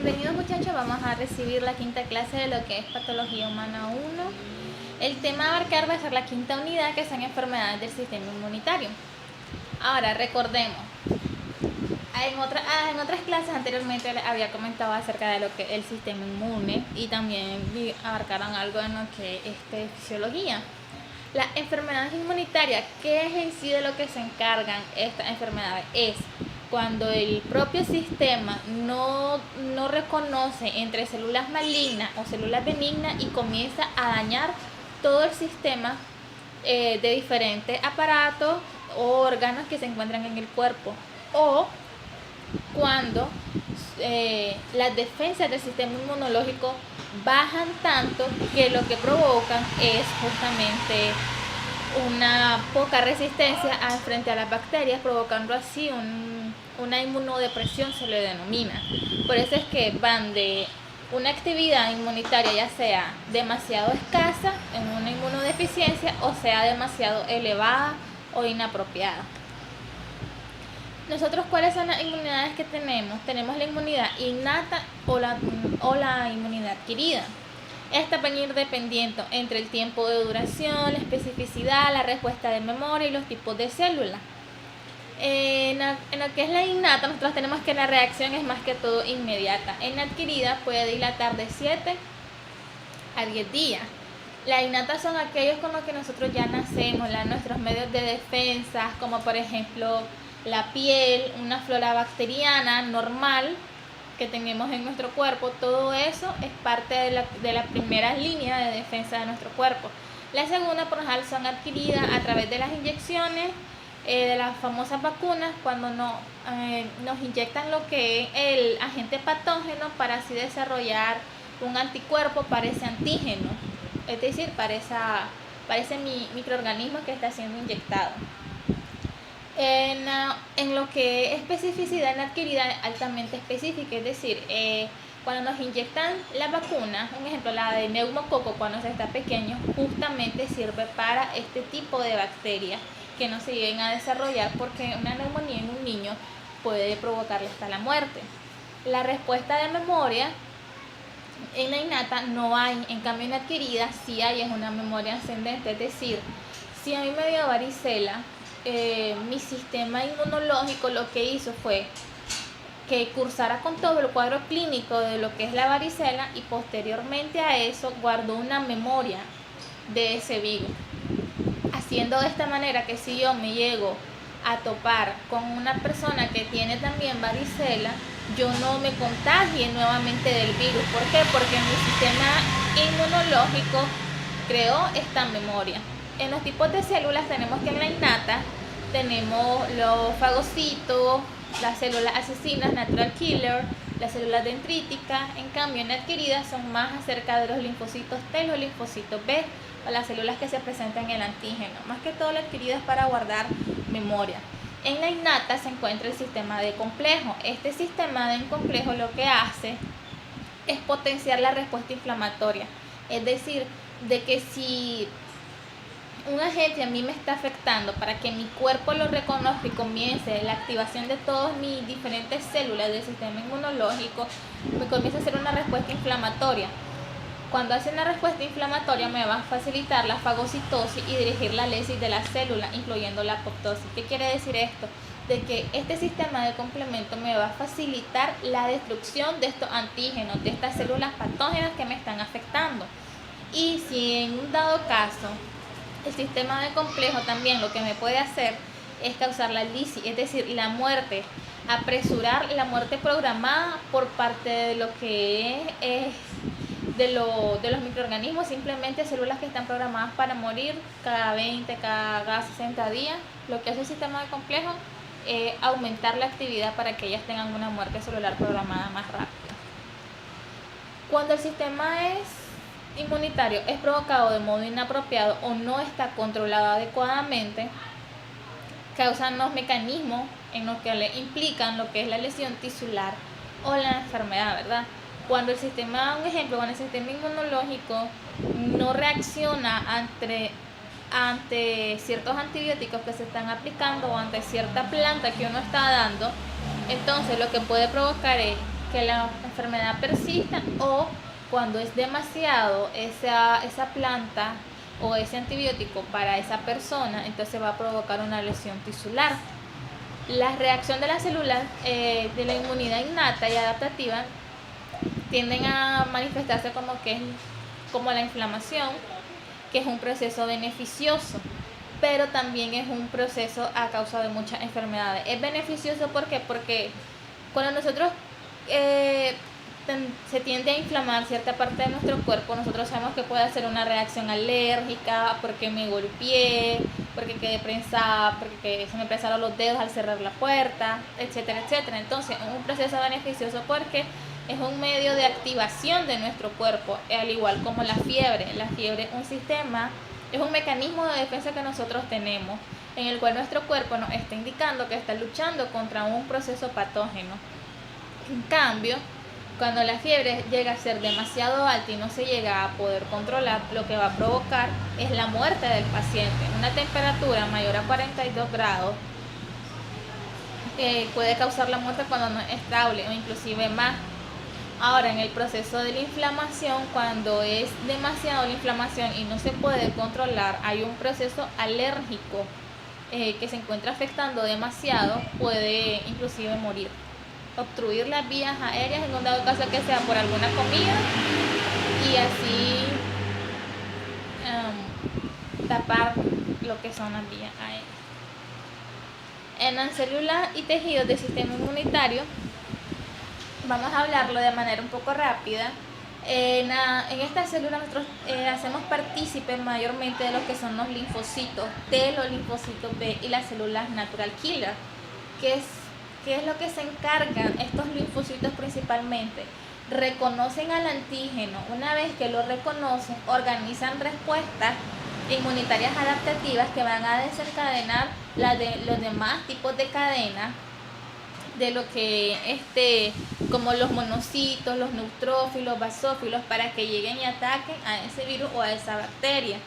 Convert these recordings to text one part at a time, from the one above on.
Bienvenidos muchachos, vamos a recibir la quinta clase de lo que es Patología Humana 1. El tema a abarcar va a ser la quinta unidad, que son enfermedades del sistema inmunitario. Ahora, recordemos, en otras clases anteriormente les había comentado acerca de lo que es el sistema inmune y también abarcaron algo en lo que es fisiología. Las enfermedades inmunitarias, ¿qué es en sí de lo que se encargan estas enfermedades? Es cuando el propio sistema no reconoce entre células malignas o células benignas y comienza a dañar todo el sistema de diferentes aparatos o órganos que se encuentran en el cuerpo, o cuando las defensas del sistema inmunológico bajan tanto que lo que provocan es justamente una poca resistencia frente a las bacterias, provocando así una inmunodepresión, se le denomina. Por eso es que van de una actividad inmunitaria ya sea demasiado escasa en una inmunodeficiencia o sea demasiado elevada o inapropiada. Nosotros, ¿cuáles son las inmunidades que tenemos? Tenemos la inmunidad innata o la inmunidad adquirida. Esta va a ir dependiendo entre el tiempo de duración, la especificidad, la respuesta de memoria y los tipos de células. En lo que es la innata, nosotros tenemos que la reacción es más que todo inmediata. En la adquirida puede dilatar de 7 a 10 días. Las innatas son aquellos con los que nosotros ya nacemos, nuestros medios de defensa, como por ejemplo la piel, una flora bacteriana normal que tenemos en nuestro cuerpo. Todo eso es parte de la primera línea de defensa de nuestro cuerpo. La segunda, por ejemplo, son adquiridas a través de las inyecciones, de las famosas vacunas, cuando nos inyectan lo que es el agente patógeno para así desarrollar un anticuerpo para ese antígeno, es decir, para ese microorganismo que está siendo inyectado. En lo que es especificidad, en la adquirida altamente específica, es decir, cuando nos inyectan la vacuna, un ejemplo, la de neumococo, cuando se está pequeño, justamente sirve para este tipo de bacterias que no se lleguen a desarrollar, porque una neumonía en un niño puede provocarle hasta la muerte. La respuesta de memoria en la innata no hay, en cambio en la adquirida sí hay, es una memoria ascendente, es decir, si a mí me dio varicela, mi sistema inmunológico lo que hizo fue que cursara con todo el cuadro clínico de lo que es la varicela y posteriormente a eso guardó una memoria de ese virus, haciendo de esta manera que si yo me llego a topar con una persona que tiene también varicela, yo no me contagie nuevamente del virus. ¿Por qué? Porque mi sistema inmunológico creó esta memoria. En los tipos de células tenemos que en la innata tenemos los fagocitos, las células asesinas, natural killer, las células dendríticas. En cambio en la adquirida son más acerca de los linfocitos T, los linfocitos B, o las células que se presentan en el antígeno. Más que todo la adquirida es para guardar memoria. En la innata se encuentra el sistema de complejo. Este sistema de complejo lo que hace es potenciar la respuesta inflamatoria. Es decir, de que si un agente a mí me está afectando, para que mi cuerpo lo reconozca y comience la activación de todas mis diferentes células del sistema inmunológico, me comienza a hacer una respuesta inflamatoria. Cuando hace una respuesta inflamatoria me va a facilitar la fagocitosis y dirigir la lesis de la célula, incluyendo la apoptosis. ¿Qué quiere decir esto? De que este sistema de complemento me va a facilitar la destrucción de estos antígenos, de estas células patógenas que me están afectando. Y si en un dado caso el sistema de complejo también lo que me puede hacer es causar la lisis, es decir, la muerte, apresurar la muerte programada por parte de lo que es de los microorganismos, simplemente células que están programadas para morir cada 20, cada 60 días. Lo que hace el sistema de complejo es aumentar la actividad para que ellas tengan una muerte celular programada más rápida. Cuando el sistema inmunitario es provocado de modo inapropiado o no está controlado adecuadamente, causan los mecanismos en los que le implican lo que es la lesión tisular o la enfermedad, ¿verdad? Cuando el sistema, un ejemplo, cuando el sistema inmunológico no reacciona ante ciertos antibióticos que se están aplicando o ante cierta planta que uno está dando, entonces lo que puede provocar es que la enfermedad persista, o cuando es demasiado esa planta o ese antibiótico para esa persona, entonces va a provocar una lesión tisular. La reacción de las células de la inmunidad innata y adaptativa tienden a manifestarse como la inflamación, que es un proceso beneficioso, pero también es un proceso a causa de muchas enfermedades. Es beneficioso porque cuando nosotros se tiende a inflamar cierta parte de nuestro cuerpo, nosotros sabemos que puede hacer una reacción alérgica, porque me golpeé, porque quedé prensada, porque se me prensaron los dedos al cerrar la puerta, etcétera, etcétera. Entonces es un proceso beneficioso porque es un medio de activación de nuestro cuerpo, al igual como la fiebre. La fiebre es un mecanismo de defensa que nosotros tenemos, en el cual nuestro cuerpo nos está indicando que está luchando contra un proceso patógeno. En cambio, cuando la fiebre llega a ser demasiado alta y no se llega a poder controlar, lo que va a provocar es la muerte del paciente. Una temperatura mayor a 42 grados puede causar la muerte cuando no es estable, o inclusive más. Ahora, en el proceso de la inflamación, cuando es demasiado la inflamación y no se puede controlar, hay un proceso alérgico que se encuentra afectando demasiado, puede inclusive morir, obstruir las vías aéreas en un dado caso que sea por alguna comida, y así tapar lo que son las vías aéreas. En las células y tejidos del sistema inmunitario, vamos a hablarlo de manera un poco rápida. En estas células nosotros hacemos partícipes mayormente de lo que son los linfocitos T, los linfocitos B y las células natural killer. ¿Qué es lo que se encargan estos linfocitos principalmente? Reconocen al antígeno. Una vez que lo reconocen, organizan respuestas inmunitarias adaptativas que van a desencadenar los demás tipos de cadenas de lo que como los monocitos, los neutrófilos, basófilos, para que lleguen y ataquen a ese virus o a esa bacteria.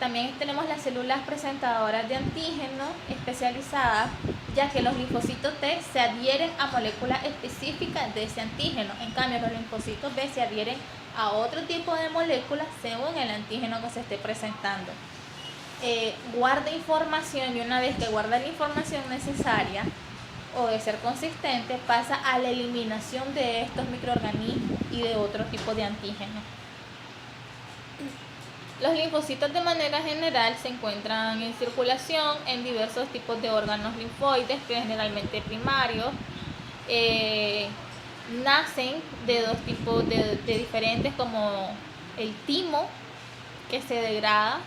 También tenemos las células presentadoras de antígenos especializadas, ya que los linfocitos T se adhieren a moléculas específicas de ese antígeno. En cambio, los linfocitos B se adhieren a otro tipo de moléculas según el antígeno que se esté presentando. Guarda información, y una vez que guarda la información necesaria o de ser consistente, pasa a la eliminación de estos microorganismos y de otros tipos de antígenos. Los linfocitos de manera general se encuentran en circulación en diversos tipos de órganos linfoides, que generalmente primarios. Nacen de dos tipos de diferentes, como el timo, que se degrada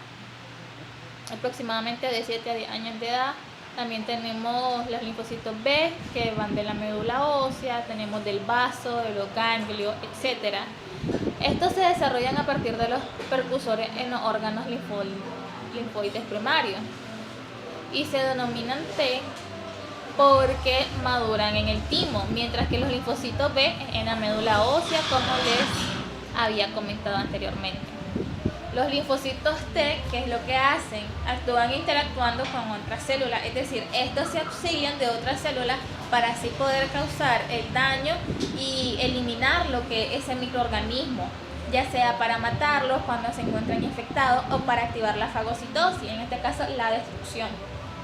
aproximadamente de 7 a 10 años de edad. También tenemos los linfocitos B, que van de la médula ósea, tenemos del vaso, de los ganglios, etc. Estos se desarrollan a partir de los precursores en los órganos linfoides primarios y se denominan T porque maduran en el timo, mientras que los linfocitos B en la médula ósea, como les había comentado anteriormente. Los linfocitos T, ¿qué es lo que hacen? Actúan interactuando con otras células, es decir, estos se auxilian de otras células para así poder causar el daño y eliminar lo que es ese microorganismo, ya sea para matarlos cuando se encuentran infectados o para activar la fagocitosis, en este caso la destrucción.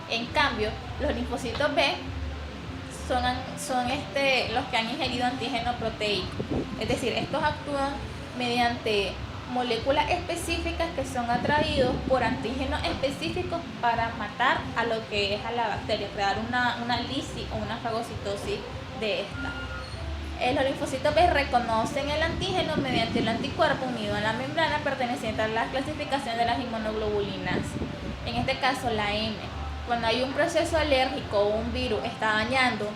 En cambio, los linfocitos B son los que han ingerido antígeno proteico, es decir, estos actúan mediante moléculas específicas que son atraídos por antígenos específicos para matar a lo que es a la bacteria, crear una lisis o una fagocitosis de esta. Los linfocitos B reconocen el antígeno mediante el anticuerpo unido a la membrana perteneciente a la clasificación de las inmunoglobulinas, en este caso la M. Cuando hay un proceso alérgico o un virus está dañando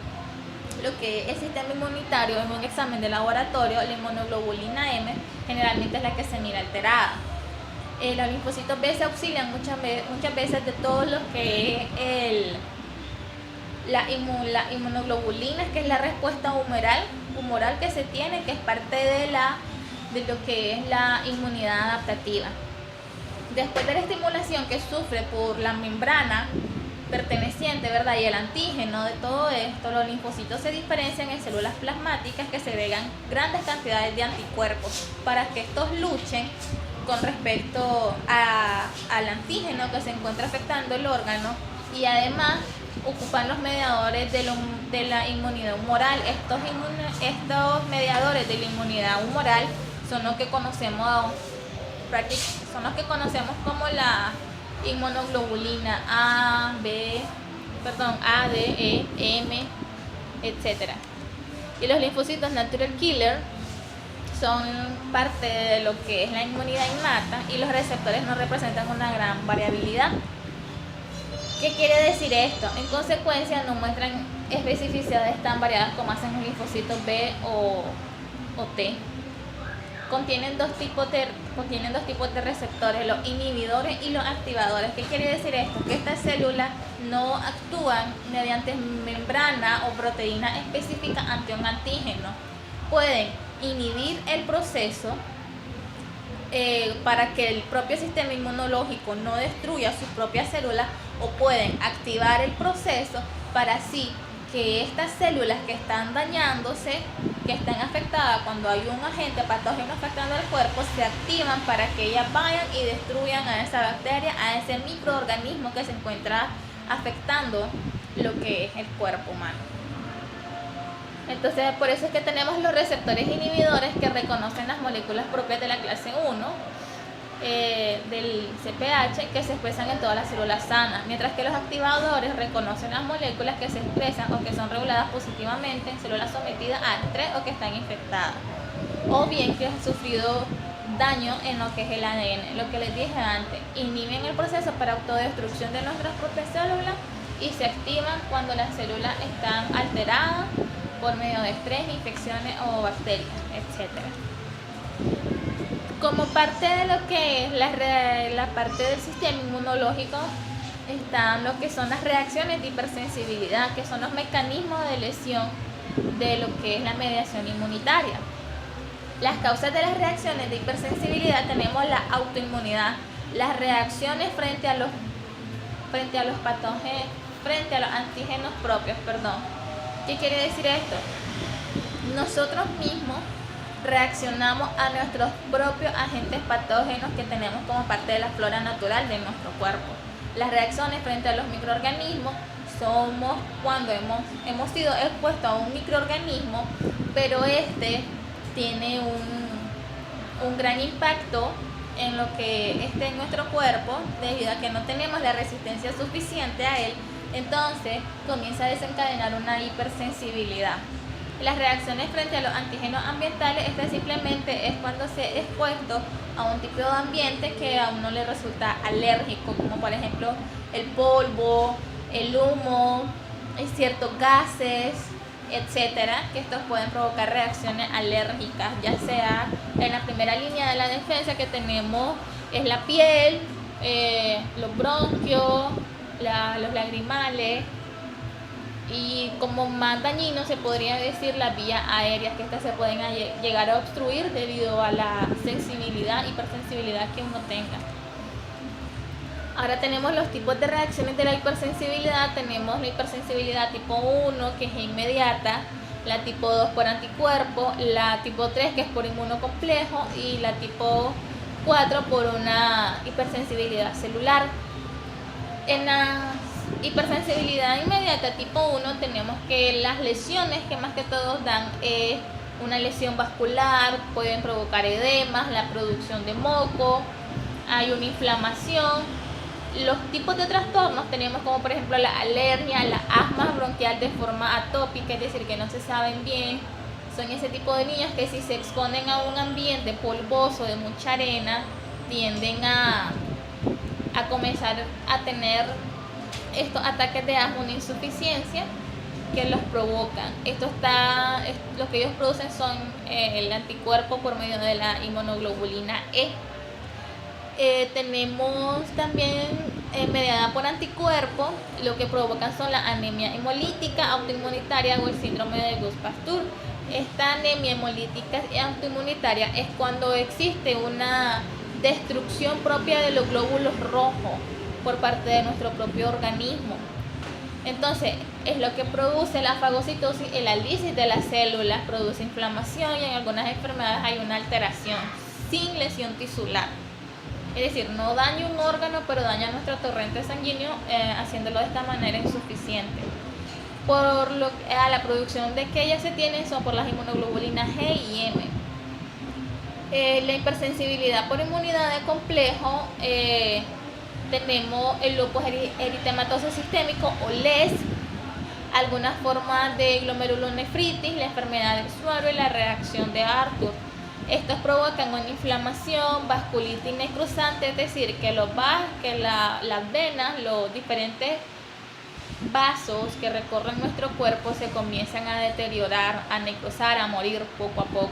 lo que es el sistema inmunitario, en un examen de laboratorio, la inmunoglobulina M generalmente es la que se mira alterada. Los linfocitos B se auxilian muchas veces de todo lo que es la inmunoglobulina, que es la respuesta humoral que se tiene, que es parte de lo que es la inmunidad adaptativa. Después de la estimulación que sufre por la membrana perteneciente, ¿verdad? Y el antígeno de todo esto, los linfocitos se diferencian en células plasmáticas que segregan grandes cantidades de anticuerpos para que estos luchen con respecto al antígeno que se encuentra afectando el órgano, y además ocupan los mediadores de la inmunidad humoral. Estos mediadores de la inmunidad humoral son los que conocemos como la inmunoglobulina A, D, E, M, etc. Y los linfocitos natural killer son parte de lo que es la inmunidad innata, y los receptores no representan una gran variabilidad. ¿Qué quiere decir esto? En consecuencia, no muestran especificidades tan variadas como hacen los linfocitos B o T. Contienen dos tipos de receptores, los inhibidores y los activadores. ¿Qué quiere decir esto? Que estas células no actúan mediante membrana o proteína específica ante un antígeno. Pueden inhibir el proceso para que el propio sistema inmunológico no destruya sus propias células, o pueden activar el proceso para así que estas células que están dañándose, que están afectadas cuando hay un agente patógeno afectando el cuerpo, se activan para que ellas vayan y destruyan a esa bacteria, a ese microorganismo que se encuentra afectando lo que es el cuerpo humano. Entonces, por eso es que tenemos los receptores inhibidores que reconocen las moléculas propias de la clase 1 del CPH, que se expresan en todas las células sanas, mientras que los activadores reconocen las moléculas que se expresan o que son reguladas positivamente en células sometidas a estrés o que están infectadas, o bien que han sufrido daño en lo que es el ADN. Lo que les dije antes, inhiben el proceso para autodestrucción de nuestras propias células y se activan cuando las células están alteradas por medio de estrés, infecciones o bacterias, etc. Como parte de lo que es la parte del sistema inmunológico, están lo que son las reacciones de hipersensibilidad, que son los mecanismos de lesión de lo que es la mediación inmunitaria. Las causas de las reacciones de hipersensibilidad tenemos la autoinmunidad, las reacciones frente a los antígenos propios, ¿Qué quiere decir esto? Nosotros mismos reaccionamos a nuestros propios agentes patógenos que tenemos como parte de la flora natural de nuestro cuerpo. Las reacciones frente a los microorganismos somos cuando hemos sido expuestos a un microorganismo, pero este tiene un gran impacto en lo que esté en nuestro cuerpo, debido a que no tenemos la resistencia suficiente a él. Entonces comienza a desencadenar una hipersensibilidad. Las reacciones frente a los antígenos ambientales, simplemente es cuando se es expuesto a un tipo de ambiente que a uno le resulta alérgico, como por ejemplo el polvo, el humo, ciertos gases, etcétera, que estos pueden provocar reacciones alérgicas, ya sea en la primera línea de la defensa que tenemos es la piel, los bronquios, los lagrimales, y como más dañino se podría decir las vías aéreas, que estas se pueden llegar a obstruir debido a la sensibilidad, hipersensibilidad que uno tenga. Ahora tenemos los tipos de reacciones de la hipersensibilidad. Tenemos la hipersensibilidad tipo 1, que es inmediata, la tipo 2 por anticuerpo, la tipo 3 que es por inmunocomplejo, y la tipo 4 por una hipersensibilidad celular. En la hipersensibilidad inmediata tipo 1 tenemos que las lesiones que más que todos dan es una lesión vascular, pueden provocar edemas, la producción de moco, hay una inflamación. Los tipos de trastornos tenemos como por ejemplo la alergia, la asma bronquial de forma atópica, es decir, que no se saben bien. Son ese tipo de niños que si se exponen a un ambiente polvoso de mucha arena, tienden a comenzar a tener estos ataques de asma, una insuficiencia que los provocan. Lo que ellos producen son el anticuerpo por medio de la inmunoglobulina E. Tenemos también mediada por anticuerpos, lo que provocan son la anemia hemolítica, autoinmunitaria o el síndrome de Gus-Pasteur. Esta anemia hemolítica y autoinmunitaria es cuando existe una destrucción propia de los glóbulos rojos por parte de nuestro propio organismo. Entonces, es lo que produce la fagocitosis, el análisis de las células, produce inflamación y en algunas enfermedades hay una alteración sin lesión tisular. Es decir, no daña un órgano, pero daña nuestro torrente sanguíneo, haciéndolo de esta manera insuficiente. Por lo a la producción de que ellas se tienen son por las inmunoglobulinas G y M. La hipersensibilidad por inmunidad de complejo, tenemos el lupus eritematoso sistémico o LES, algunas formas de glomerulonefritis, la enfermedad del suero y la reacción de Arthur. Estos provocan una inflamación, vasculitis necrosante, es decir, que las venas, los diferentes vasos que recorren nuestro cuerpo se comienzan a deteriorar, a necrosar, a morir poco a poco.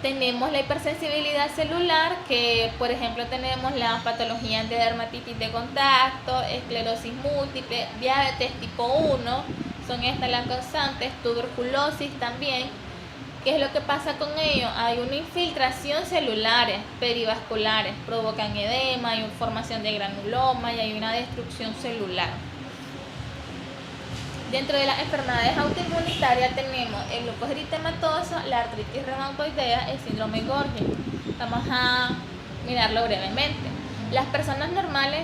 Tenemos la hipersensibilidad celular, que por ejemplo tenemos las patologías de dermatitis de contacto, esclerosis múltiple, diabetes tipo 1, son estas las causantes, tuberculosis también. ¿Qué es lo que pasa con ello? Hay una infiltración celulares perivasculares, provocan edema, hay una formación de granuloma y hay una destrucción celular. Dentro de las enfermedades autoinmunitarias tenemos el lupus eritematoso, la artritis reumatoidea, el síndrome de Gorgi. Vamos a mirarlo brevemente. Las personas normales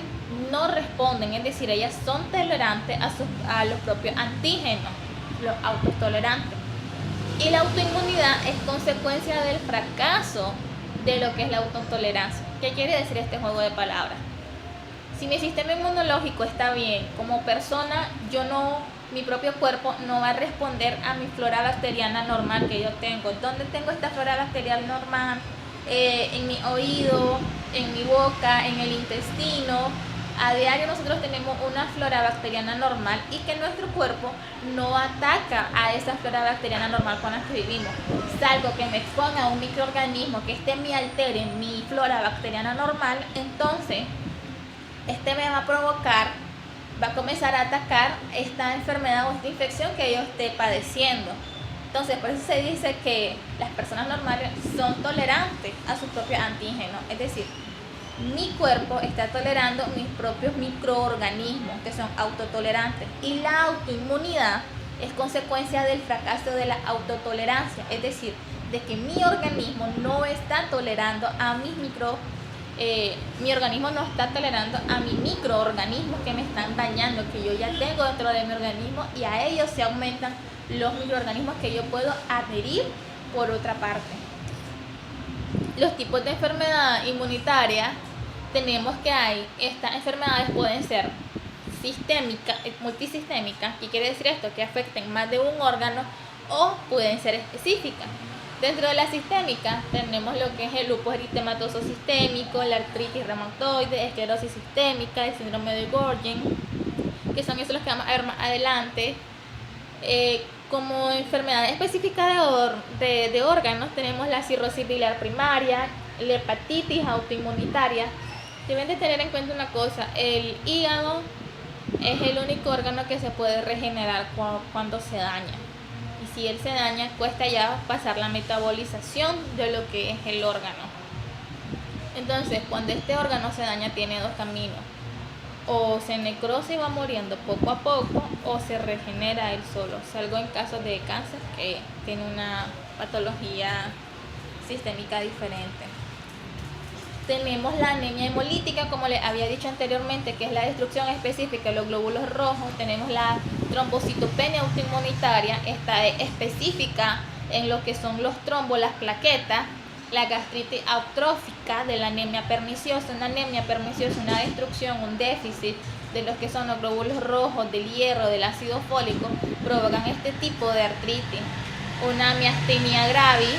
no responden, es decir, ellas son tolerantes a los propios antígenos, los autotolerantes. Y la autoinmunidad es consecuencia del fracaso de lo que es la autotolerancia. ¿Qué quiere decir este juego de palabras? Si mi sistema inmunológico está bien, como persona, mi propio cuerpo no va a responder a mi flora bacteriana normal que yo tengo. ¿Dónde tengo esta flora bacteriana normal? En mi oído, en mi boca, en el intestino. A diario nosotros tenemos una flora bacteriana normal y que nuestro cuerpo no ataca a esa flora bacteriana normal con la que vivimos. Salvo que me exponga a un microorganismo que me altere mi flora bacteriana normal, entonces me va a provocar, va a comenzar a atacar esta enfermedad o esta infección que yo esté padeciendo. Entonces, por eso se dice que las personas normales son tolerantes a sus propios antígenos, es decir, mi cuerpo está tolerando mis propios microorganismos que son autotolerantes, y la autoinmunidad es consecuencia del fracaso de la autotolerancia, es decir, de que mi organismo no está tolerando a mi organismo no está tolerando a mis microorganismos que me están dañando, que yo ya tengo dentro de mi organismo, y a ellos se aumentan los microorganismos que yo puedo adherir por otra parte. Los tipos de enfermedad inmunitaria tenemos que estas enfermedades pueden ser sistémicas, multisistémicas, ¿qué quiere decir esto? Que afecten más de un órgano, o pueden ser específicas. Dentro de la sistémica tenemos lo que es el lupus eritematoso sistémico, la artritis reumatoide, esclerosis sistémica, el síndrome de Gorgi, que son esos los que vamos a ver más adelante. Como enfermedad específica de órganos tenemos la cirrosis biliar primaria, la hepatitis autoinmunitaria. Deben de tener en cuenta una cosa, el hígado es el único órgano que se puede regenerar cuando se daña. Y si él se daña, cuesta ya pasar la metabolización de lo que es el órgano. Entonces, cuando este órgano se daña, tiene dos caminos. O se necrosa y va muriendo poco a poco, o se regenera él solo. Salvo en casos de cáncer, que tiene una patología sistémica diferente. Tenemos la anemia hemolítica, como les había dicho anteriormente, que es la destrucción específica de los glóbulos rojos. Tenemos la trombocitopenia autoinmunitaria, esta es específica en lo que son los trombos, las plaquetas. La gastritis autrófica de la anemia perniciosa. Una anemia perniciosa, una destrucción, un déficit de los que son los glóbulos rojos, del hierro, del ácido fólico, provocan este tipo de artritis. Una miastenia gravis,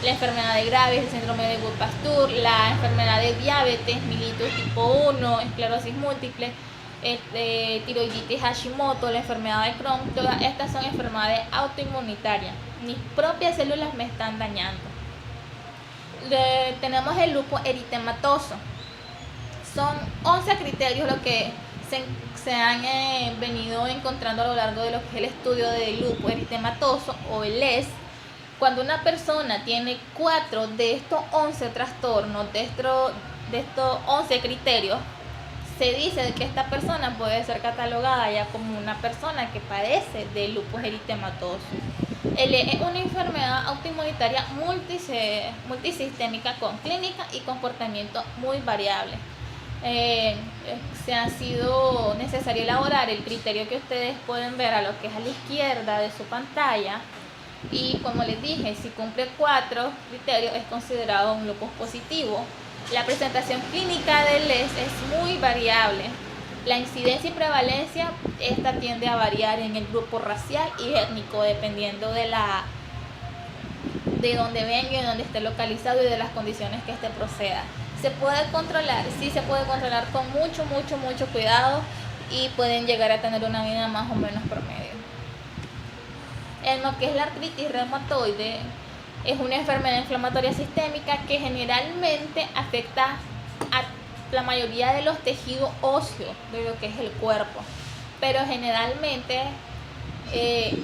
la enfermedad de Graves, el síndrome de Wood-Pasteur, la enfermedad de diabetes, mellitus tipo 1, esclerosis múltiple, tiroiditis Hashimoto, la enfermedad de Crohn. Todas estas son enfermedades autoinmunitarias. Mis propias células me están dañando. Tenemos el lupus eritematoso. Son 11 criterios lo que se han venido encontrando a lo largo de lo que es el estudio del lupus eritematoso o el LES. Cuando una persona tiene 4 de estos 11 trastornos, de estos 11 criterios, se dice de que esta persona puede ser catalogada ya como una persona que padece de lupus eritematoso. Es una enfermedad autoinmunitaria multisistémica con clínica y comportamiento muy variable. Se ha sido necesario elaborar el criterio que ustedes pueden ver a lo que es a la izquierda de su pantalla, y como les dije, si cumple 4 criterios es considerado un lupus positivo. La presentación clínica del LES es muy variable. La incidencia y prevalencia, esta tiende a variar en el grupo racial y étnico dependiendo de dónde venga y de dónde esté localizado y de las condiciones que este proceda. ¿Se puede controlar? Sí, se puede controlar con mucho cuidado y pueden llegar a tener una vida más o menos promedio. En lo que es la artritis reumatoide, es una enfermedad inflamatoria sistémica que generalmente afecta a la mayoría de los tejidos óseos de lo que es el cuerpo, pero generalmente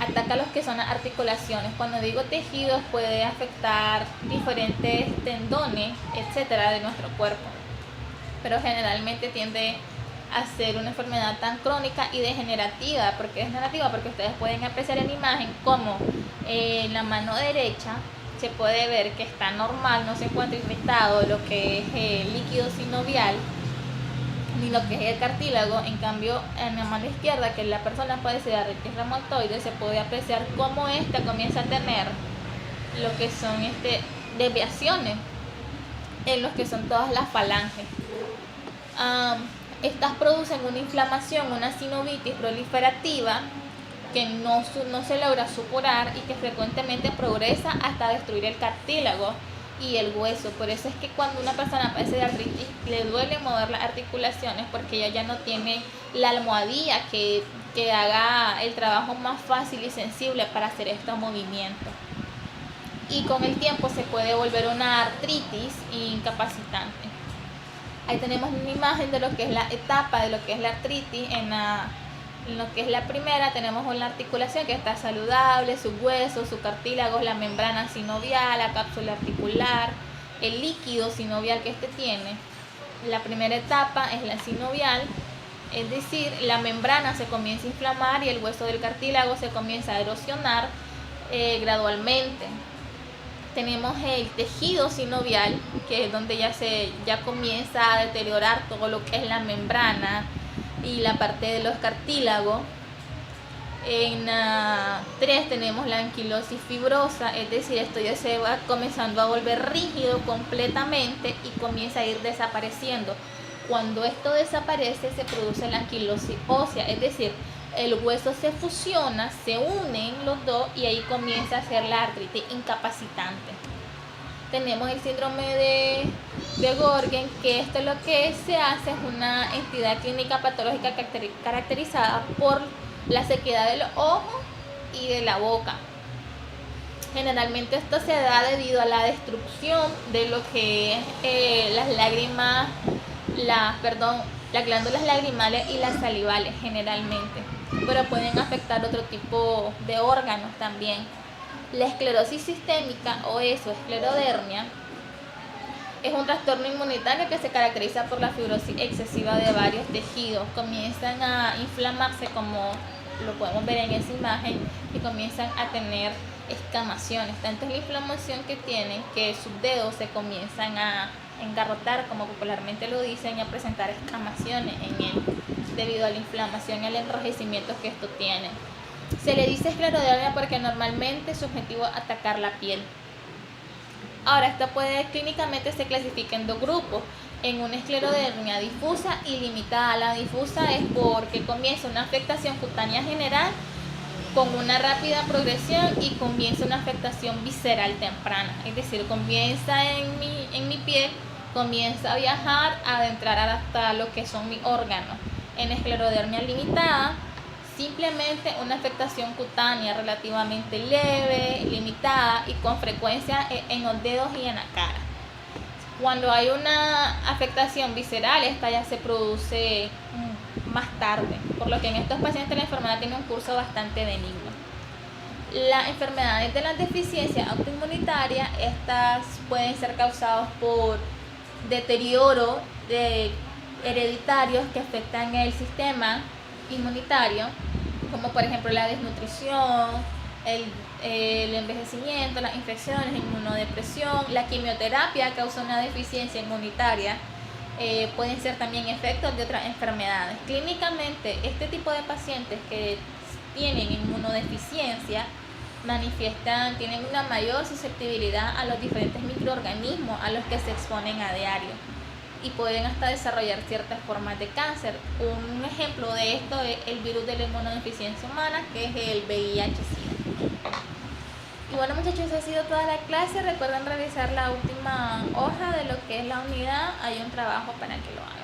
ataca los que son las articulaciones. Cuando digo tejidos, puede afectar diferentes tendones, etcétera, de nuestro cuerpo, pero generalmente tiende a ser una enfermedad tan crónica y degenerativa. ¿Por qué degenerativa? Porque ustedes pueden apreciar en imagen como en la mano derecha se puede ver que está normal, no se encuentra irritado lo que es el líquido sinovial ni lo que es el cartílago. En cambio, en la mano izquierda, que la persona padece de artritis reumatoide, se puede apreciar cómo esta comienza a tener lo que son desviaciones en los que son todas las falanges. Estas producen una inflamación, una sinovitis proliferativa que no se logra supurar y que frecuentemente progresa hasta destruir el cartílago y el hueso. Por eso es que cuando una persona padece de artritis le duele mover las articulaciones, porque ella ya no tiene la almohadilla que haga el trabajo más fácil y sensible para hacer estos movimientos. Y con el tiempo se puede volver una artritis incapacitante. Ahí tenemos una imagen de lo que es la etapa de lo que es la artritis. En lo que es la primera tenemos una articulación que está saludable, sus huesos, su cartílago, la membrana sinovial, la cápsula articular, el líquido sinovial que tiene. La primera etapa es la sinovial, es decir, la membrana se comienza a inflamar y el hueso del cartílago se comienza a erosionar gradualmente. Tenemos el tejido sinovial, que es donde ya comienza a deteriorar todo lo que es la membrana y la parte de los cartílagos. En 3 tenemos la anquilosis fibrosa, es decir, esto ya se va comenzando a volver rígido completamente y comienza a ir desapareciendo. Cuando esto desaparece se produce la anquilosis ósea, es decir, el hueso se fusiona, se unen los dos y ahí comienza a ser la artritis incapacitante. Tenemos el síndrome de Gorgen, que esto lo que se hace es una entidad clínica patológica caracterizada por la sequedad de los ojos y de la boca. Generalmente esto se da debido a la destrucción de lo que es las glándulas lagrimales y las salivales generalmente, pero pueden afectar otro tipo de órganos también. La esclerosis sistémica o esclerodermia es un trastorno inmunitario que se caracteriza por la fibrosis excesiva de varios tejidos. Comienzan a inflamarse, como lo podemos ver en esa imagen, y comienzan a tener escamaciones. Tanto es la inflamación que tienen que sus dedos se comienzan a engarrotar, como popularmente lo dicen, y a presentar escamaciones en él debido a la inflamación y al enrojecimiento que esto tiene. Se le dice esclerodermia porque normalmente su objetivo es atacar la piel. Ahora, esta clínicamente se clasifica en 2 grupos, en una esclerodermia difusa y limitada. La difusa es porque comienza una afectación cutánea general con una rápida progresión y comienza una afectación visceral temprana, es decir, comienza en mi piel, comienza a viajar, a adentrar hasta lo que son mis órganos. En esclerodermia limitada, simplemente una afectación cutánea relativamente leve, limitada y con frecuencia en los dedos y en la cara. Cuando hay una afectación visceral, esta ya se produce más tarde, por lo que en estos pacientes la enfermedad tiene un curso bastante benigno. Las enfermedades de las deficiencias autoinmunitarias, estas pueden ser causadas por deterioro hereditarios que afectan el sistema inmunitario, como por ejemplo la desnutrición, el envejecimiento, las infecciones, la inmunodepresión, la quimioterapia causa una deficiencia inmunitaria. Pueden ser también efectos de otras enfermedades. Clínicamente, este tipo de pacientes que tienen inmunodeficiencia tienen una mayor susceptibilidad a los diferentes microorganismos a los que se exponen a diario y pueden hasta desarrollar ciertas formas de cáncer. Un ejemplo de esto es el virus de la inmunodeficiencia humana, que es el VIH-Sida. Y bueno, muchachos, esa ha sido toda la clase. Recuerden revisar la última hoja de lo que es la unidad. Hay un trabajo para que lo hagan.